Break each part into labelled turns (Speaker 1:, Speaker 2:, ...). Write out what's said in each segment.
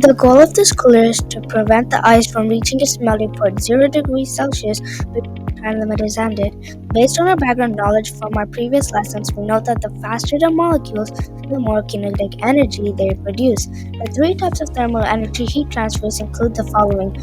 Speaker 1: The goal of this cooler is to prevent the ice from reaching its melting point 0 degrees Celsius before the time limit is ended. Based on our background knowledge from our previous lessons, we know that the faster the molecules, the more kinetic energy they produce. The three types of thermal energy heat transfers include the following: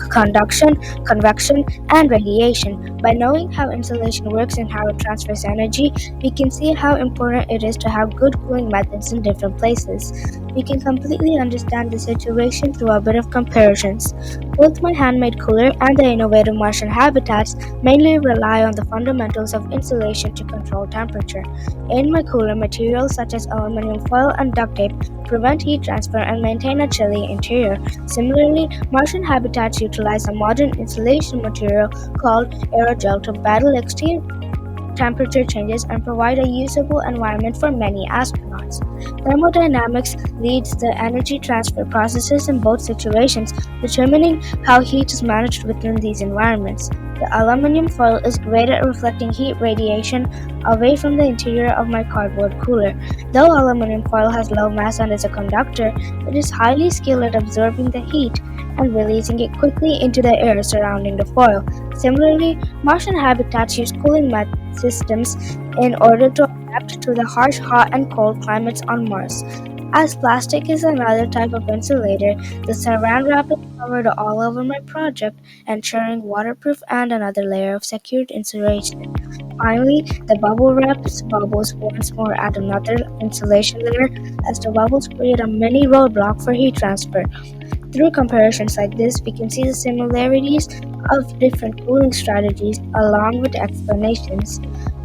Speaker 1: conduction, convection, and radiation. By knowing how insulation works and how it transfers energy, we can see how important it is to have good cooling methods in different places. We can completely understand the situation through a bit of comparisons. Both my handmade cooler and the innovative Martian habitats mainly rely on the fundamentals of insulation to control temperature. In my cooler, materials such as aluminum foil and duct tape prevent heat transfer and maintain a chilly interior. Similarly, Martian habitats utilize a modern insulation material called aerogel to battle extreme temperature changes and provide a usable environment for many astronauts. Thermodynamics leads the energy transfer processes in both situations, determining how heat is managed within these environments. The aluminum foil is great at reflecting heat radiation away from the interior of my cardboard cooler. Though aluminum foil has low mass and is a conductor, it is highly skilled at absorbing the heat and releasing it quickly into the air surrounding the foil. Similarly, Martian habitats use cooling systems in order to adapt to the harsh hot and cold climates on Mars. As plastic is another type of insulator, the saran wrap is covered all over my project, ensuring waterproof and another layer of secured insulation. Finally, the bubble wraps bubbles once more add another insulation layer, as the bubbles create a mini roadblock for heat transfer. Through comparisons like this, we can see the similarities of different cooling strategies along with explanations.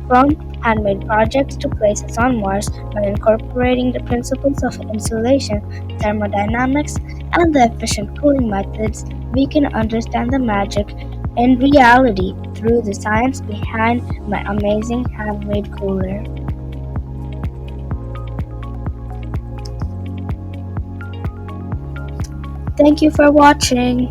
Speaker 1: From handmade projects to places on Mars, by incorporating the principles of insulation, thermodynamics, and the efficient cooling methods, we can understand the magic in reality through the science behind my amazing handmade cooler. Thank you for watching.